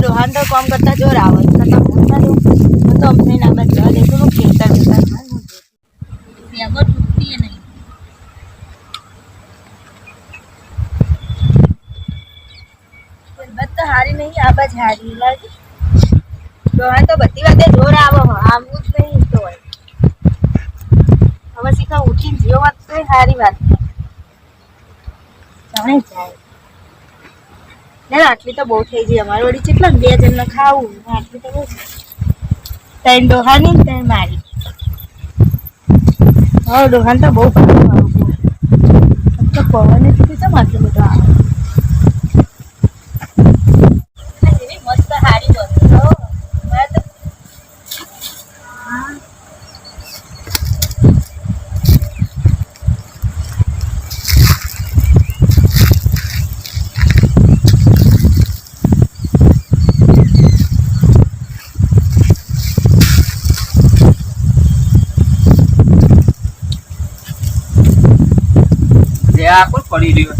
ડોહાન તો કામ કરતા જોર આવે કરતા ભૂખતા દઉં તો અમને ના બાદ જવા દે તો ખેતર બેગો તૂટતી નહીં બત તો હારી નહીં આ બાજ હારી લાગે ડોહાન તો બધી વાતે જોર આવે આવું જ નહીં તો હોય હવે શીખા ઉઠીને જીવો વાત તો સારી વાત જાણે જાય ના આટલી તો બહુ થઈ ગઈ અમારી વળી કેટલા બે જણને ખાવું આટલી તો બહુ ત્રણ ડોહાની ત્રણ મારી હા ડોહાન તો બહુ ખાવું તો પવન કીધું તો આટલું બધું આવે મસ્ત સારી વસ્તુ આ કોણ પડી રહ્યો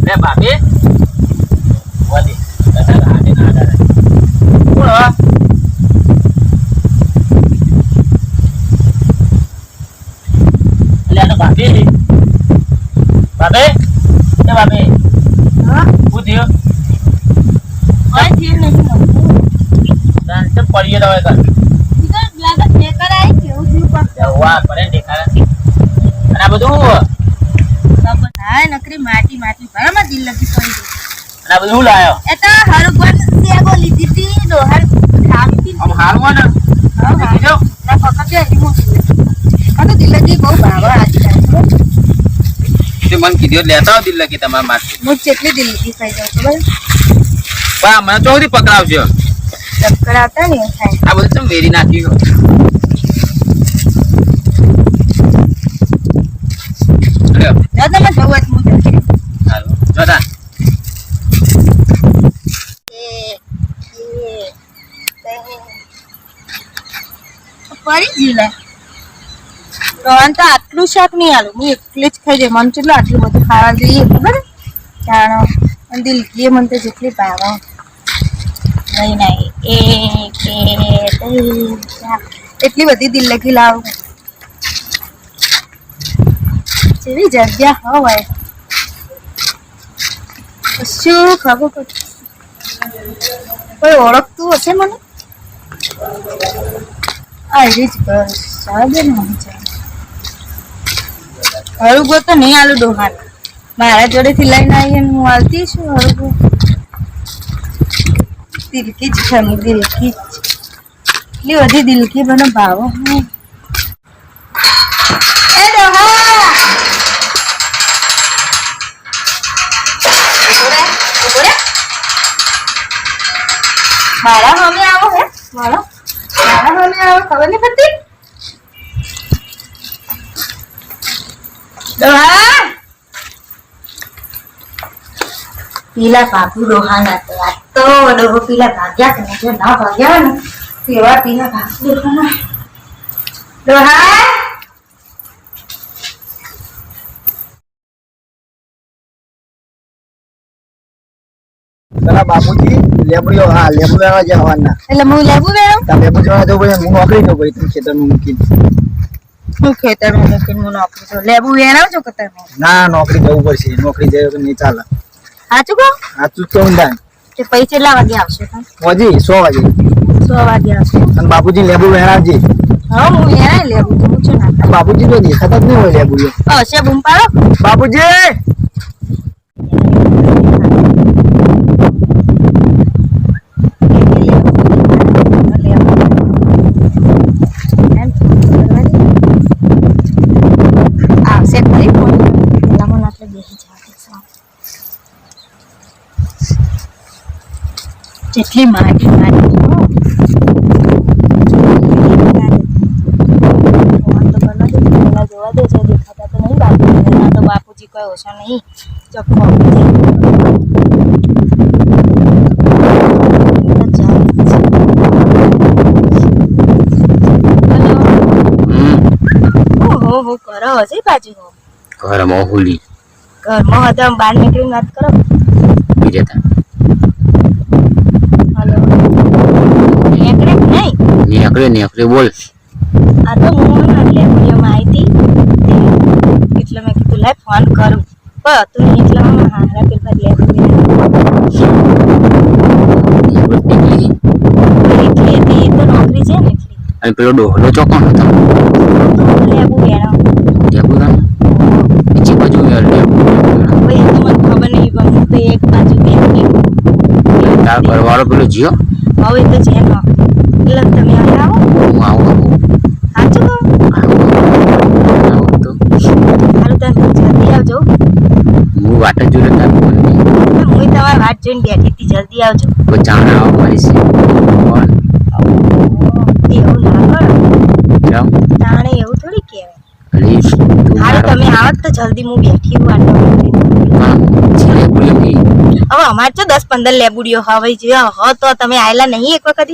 રે બાપે વધી દાદા આને ના દાદા કોણ હા લે આ બાપે બાપે એ બાપે હા હું થયો ઓય થયો નહીં તાન તો પડી રહ્યો કર ઇધર લાગે બેકાર આઈ કેવું થયું પણ વાહ પડે દેખાડા અને આ બધું હા નકરી માટી માટી ભરામાં દિલ લગી પડી ગઈ અને આ બધું હું લાયો એ તો હરગવન સેગો લીધી હતી ડોહર ખાવી આમ હાલવા ને હા કીધો ના પકડે હજી હું આ તો દિલ લગી બહુ ભાવ આજકાલ તે મન કીધું લેતા આવ દિલ લગી તમારા માટે હું કેટલી દિલ લગી થઈ જાઉં ખબર બા મને ચોથી પકડાવજો ચક્કર આવતા ને એવું થાય આ બધું ચમ વેરી નાખ્યું જો તમે જવું જ હું હાલો જોતા પડી જીલે રોહન તો આટલું શાક નહીં આલું હું એકલી જ ખાઈ જાય મને કેટલું આટલું બધું ખાવા જોઈએ ખબર જાણો દિલકી મને તો જેટલી ભાવે નહીં નહીં એક બે ત્રણ ચાર એટલી બધી દિલ લગી લાવું જેવી જગ્યા હોય શું ખબર પડતી કોઈ ઓળખતું હશે મને આવી જ બસ સાદે નહીં હળુગો તો નહીં આલું ડોહાન મારા જોડેથી લઈને આવીને હું આવતી છું હળુગો દિલકી જ ખમી દિલકી જ એટલી બધી દિલકી મને ભાવો એ ડોહા મારા હમે આવો હે મારા હમે આવો ખબર નહીં પડતી ડોહા પીલા બાપુ ડોહા ના તો ડોહો પીલા ભાગ્યા કે જો ના ભાગ્યા ને તેવા પીલા બાપુ ડોહા ડોહા પેલા બાપુજી લેબડીઓ હા લેબુ લેવા જવાના એટલે હું લેબુ વેરો તા લેબુ જવા જવું પડે હું નોકરી તો ભાઈ તું ખેતરમાં મૂકી હું ખેતરમાં મૂકીને હું નોકરી તો લેબુ વેરાવજો કે તમે ના નોકરી જવું પડશે નોકરી જાય તો નહીં ચાલે સાચું કહો સાચું તો ઊંધા તે પૈસા કેટલા વાગે આવશે હજી 100 વાગે 100 વાગે આવશે અને બાપુજી લેબુ વેરાવજે હા હું વેરાય લેબુ તો પૂછો ના બાપુજી તો દેખાતા જ નહીં હોય લેબુ હશે બૂમ પાડો બાપુજી આવશે ખરી ફોન પેલા મને આપણે બેસી જવા જેટલી માટી માટી જોવા દે છે દેખાતા તો નહીં બાપુજી તો બાપુજી કોઈ ઓછા નહીં ચપ્પો હો કરો હશે બાજુ ઘરમાં હોલી ઘરમાં હતા બહાર નીકળીને વાત કરો બીજે તા નેકરે બોલ. આ તો હું લેબોડિયોમાં આવી હતી એટલે મેં કીધું લાય ફોન કરું પણ તું એટલામાં હારા પેપર એટલી હતી એ તો નોકરી છે ને એટલી અને પેલો ડોહલો ચોકોણ હતો લેબુ વેણો લેબુ ગામ બીજી બાજુ ભાઈ તો મને ખબર નહીં પણ હું તો એક બાજુ બેઠી તાર ઘરવાળો પેલો જીઓ હવે તો છે ને એટલે તમે આવો હું આવું સાચું આવું તો સારું તમે જલ્દી આવજો હું વાટ જ જોડે તાર ફોન હું તમારી વાત જોઈને બેઠી હતી જલ્દી આવજો તો જાણ આવવા મારી છે કોણ એવું ના કરો જાવ તાણે એવું થોડી કહેવાય અલી તું હારું તમે આવત તો જલ્દી હું બેઠી હું આટલો છેલ્લે બોલ્યો કે હવે અમારે તો 10-15 લેબુડીઓ હવે જો હો તો તમે આયેલા નહીં એક વખત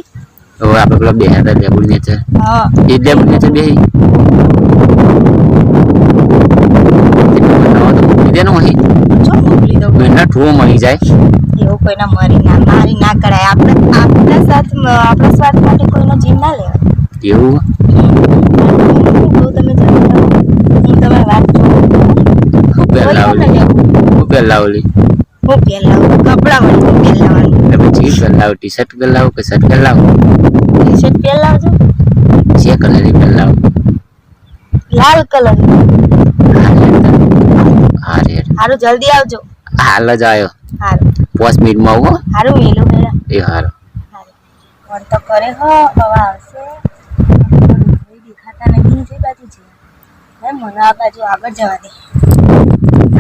તો આપણે પેલા બે હતા લેબુડી ને છે હા એ લેબુડી ને છે બે તેનો અહીં જો મોકલી દઉં બેના ઠુઓ મળી જાય એવું કોઈના મારી ના કરાય આપણા સ્વાર્થ માટે કોઈનો જીવ ના લેવાય એવું બહુ તમે જલ્દી આવો હું તમારી વાત હું પહેલા ઓલી હું પહેલાવું કપડાં વળી હું પહેલાવાનું એટલે પછી પહેલાવ ટી શર્ટ પહેલાવ કે શર્ટ પહેલાવ ટી શર્ટ પહેલાવજો જે કલરની પહેલાવ લાલ કલર હા રે હારું જલ્દી આવજો હાલ જ આવ્યો હારું 5 મિનિટમાં આવો હારું મેલું મેળા એ હારો ફોન તો કરે હો હવે આવશે દેખાતા નહીં જે બાજુ છે મને આ બાજુ આગળ જવા દે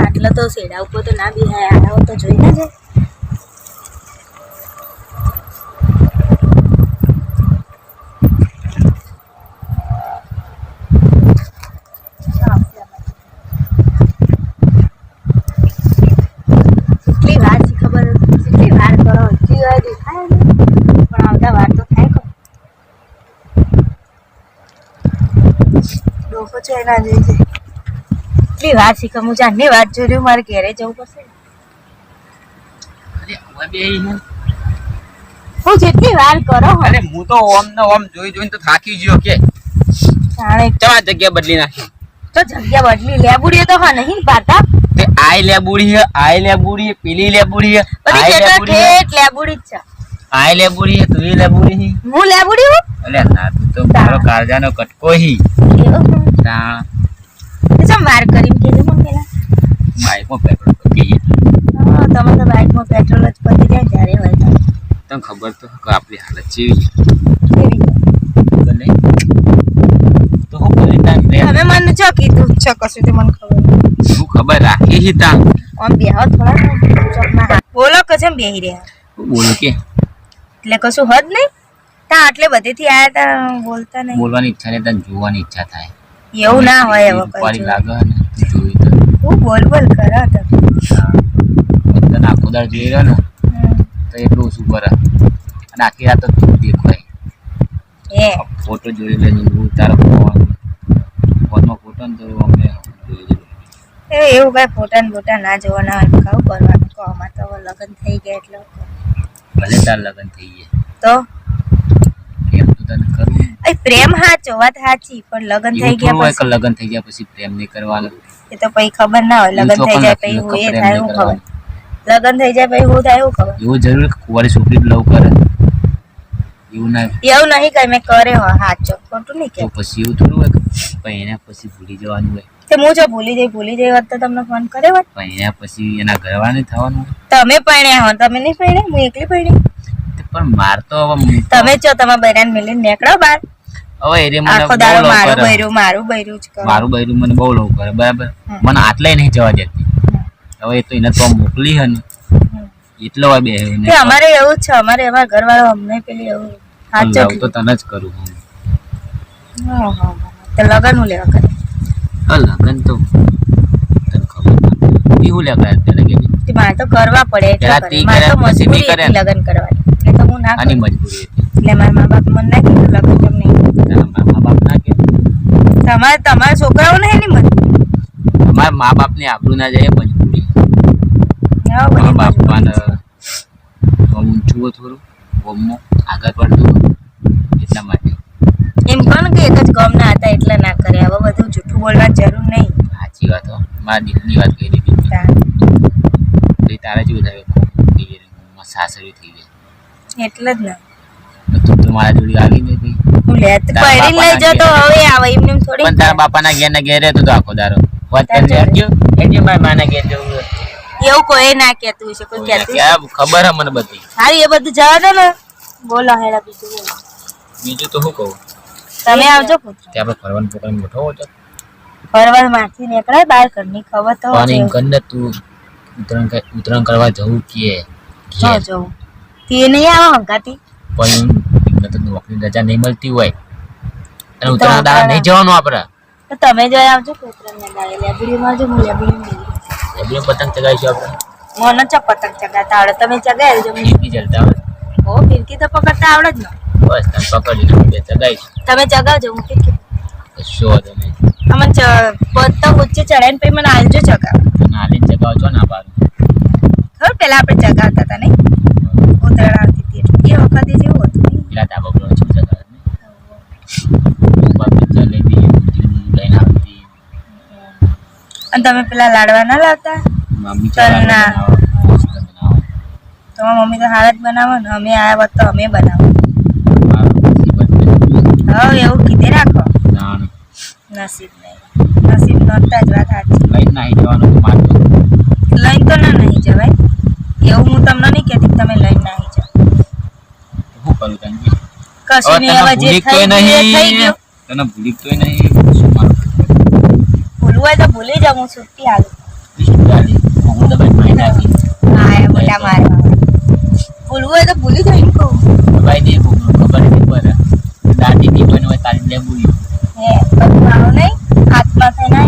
આટલો તો શેડા ઉપર તો ના બિહાય આવ્યો તો જોઈ ને છે કેટલી વાર છે ખબર કેટલી વાર કરો હજી વાર દેખાય ને પણ આવતા વાર તો થાય કો ડોકો છે એના જેવી છે કેટલી વાર શીખે હું જાણની વાત જોઈ રહ્યું મારે ઘેરે જવું પડશે હું જેટલી વાર કરો અરે હું તો ઓમ ને ઓમ જોઈને તો થાકી ગયો કે જાણે ચા જગ્યા બદલી નાખી તો જગ્યા બદલી લેબુડીએ તો હા નહીં પાતા તે આઈ લેબુડી હે આઈ લેબુડી પેલી લેબુડી હે બધી આઈ જગ્યા લેબુડી ઠેઠ લેબુડી જ છે આઈ લેબુડી હે તું લેબુડી હે હું લેબુડી હું અલે ના તું તો મારો કાળજાનો કટકો હી એવું તા ચમ વાર કરીને કીધું મને પેલા બાઈકમાં પેટ્રોલ પતી હા તમે તો બાઇકમાં પેટ્રોલ જ પતી જાય જ્યારે હોય તો તને ખબર તો કે આપણી હાલત જેવી કેવી બને તો હું કરી તા તમે મને જો કીધું છે કશું તે મને ખબર નહીં. હું ખબર રાખી હી તા આમ બેહો થોડા ચોકમાં હાથ બોલો કસમ બેહી રહ્યા બોલો કે એટલે કશું હદ નહીં તા આટલે બધેથી આયા તા બોલતા નહીં બોલવાની ઈચ્છા ને તને જોવાની ઈચ્છા થાય એવું ના હોય હવે ઉપાડી કઈ લાગે ને જોઈ તો હું બોલ કરો તો તને આખો દાડ જોઈ રહ્યો ને તો એટલું ઓછું કરે અને આખી રાત તો તું દેખાય એ ફોટો જોઈ લેજો હું તારો ફોનમાં ફોટો ને તો અમે જોઈ લઈએ. એવું કઈ ફોટા ને બોટા ના જોવાના હોય કાવું કરવાનું કહો અમારે તો હવે લગ્ન થઈ ગયા એટલે ભલે તાર લગ્ન થઈ ગયા તો પ્રેમ તો તને કરવું એ પ્રેમ હાચો વાત સાચી પણ લગ્ન થઈ એવું થોડું હોય કે ગયા લગ્ન થઈ ગયા પછી પ્રેમ નહીં કરવાનો પછી એ તો પછી ખબર ના હોય લગ્ન થઈ જાય પછી હું એ થાય એવું ખબર લગ્ન થઈ જાય પછી હું થાય એવું ખબર એવું જરૂર કે કુંવારી છોકરી લવ કરે એવું ના એવું નહીં કઈ મેં કરે હો સાચો ખોટું નહીં તો કે પછી એવું થોડું હોય કે પણ એના પછી ભૂલી જવાનું હોય તે હું જો ભૂલી જઈ હોત તો તમને ફોન કર્યો હોત પણ એના પછી એના ઘરવાળાને થવાનું હોય. તમે પરણ્યા હો તમે નહીં પરણ્યા હું એકલી પરણી પણ માર તો હવે તમે જો તમારા બૈરાને મિલીને નીકળો બહાર હવે એ રે મને આખો બહુ દાડો લવ મારું કરે. બૈરું મારું બૈરું જ કરો મારું બૈરું મને બહુ લવ કરે બરાબર મને આટલે નહીં જવા દેતી હવે એ તો એને તો મોકલી હે ને એટલો હોય બે તે અમારે એવું જ છે અમારે અમારા ઘરવાળો અમને પેલી એવું સાચો લવ તો તને જ કરું હું તો લગન હું લેવા કરે લગન તો તને ખબર એવું લે કરે તને કે તે મારે તો કરવા પડે એટલે પેલા કરે. તી મારે તો કર્યા પછી મજબૂરી બી કરે હતી ને. લગન કરવાની એટલે તો હું ના આની કરું. મજબૂરી હતી એટલે મારા મા બાપ મને ના કીધું લગન કેમ નહીં તારા મા બાપ ના કે તમારા છોકરાઓ ને એની મત અમારા મા બાપ ની આબરૂ ના જાય એ મજબૂરી હા, મા બધી બાપ મજબૂરી છે. ઊંચું થોડું ગમો આગળ પડતું એટલા માટે મારા દીકરીની વાત કરી દીધી તાણ. પછી તારે જેવું થાય સાસરી થઈ ગઈ એટલે જ ને તું તો મારા જોડે આવી નહીં ભાઈ હું લે તો તારા પડી લઈ બાપાના જતો હવે આવે એમને એમ થોડી પણ તારા બાપાના ઘેર ને ઘેર રહેતો તો આખો દારો વાત તાર કરજે જોડે. હટજો મારા માના ઘેર જવું છે. એવું કોઈ ના કહેતું છે કોઈ કહેતું છે? ક્યાં ખબર હે મને બધી હારી એ બધું જવા દો ને બોલો હેડા બીજું બોલો બીજું તો શું કહું તમે આવજો પુત્ર ત્યાં આપણે ફરવાનું પોતાનું મોટો હતો ફરવા માંથી નીકળાય બહાર ઘરની ખબર તો પણ એમ હોય. કરીને તું ઉતરણ કરવા જવું કે જો જવું તે નહીં આવો હંકાતી પણ એમને તો નોકરી રજા નહીં મળતી હોય અને તો ઉતરાણ દાડા નહીં જવાનું આપણે તો તમે જોઈ આવજો પુત્રને ગાય લેબડીમાં જો હું લેબડી એટલે પતંગ ચગાવીશું આપણે મને ચો પતંગ ચગાતા આવડે તમે ચગાવી જો ફિરકી જલતા હોય ઓ ફિરકી તો પકડતા આવડે જ ને બસ તને પકડીને બે ચગાવીશું તમે ચગાવજો હું ફિરકી શું હતો નહીં અમે પતંગ ઊંચી ચડાઈને પછી મને આલજો ચગાવ હાલીને ચગાવો છો ને આ બારું ખબર પેલા આપણે ચગાવતા હતા નહીં ઉતરાણ આવતી હતી એટલે એ વખતે જેવું હતું નહીં પેલા ધાબા પર છું ચગાવે પિક્ચર લઈ દઈએ લઈને આવતી અને તમે પેલા લાડવા ના લાવતા મમ્મી તલના. મસ્ત બનાવો તમારી મમ્મી તો હાલ જ બનાવો ને અમે આવ્યા હોત તો અમે બનાવો મારું નસીબ જ નહીં. હવે એવું કીધે રાખો જાણ નસીબ નહીં નસીબ નોતા જ વાત સાચી લઈને નાહી જવાનું તો મારતો લઈને તો ના નહીં જવાય એવું હું તમને નહીં કહેતી કે તમે લઈને નાહી જાઓ શું કરું તને કશું નહીં હવે જે થઈ ગયું એ થઈ ગયું તને ભૂલી તોય નહીં શું મારું ભૂલવું હોય તો ભૂલી જાઉં હું છૂટી હાલું હું તો ભાઈ મારી નાખી હા એ મોટા મારવા ભૂલવું હોય તો ભૂલી જાઉં એમ કહું ભાઈ ને ખબર નથી પર દાદી ની કોઈ હોય તારી લે બોલ્યું હે બધું મારું નહીં હાથમાં થઈને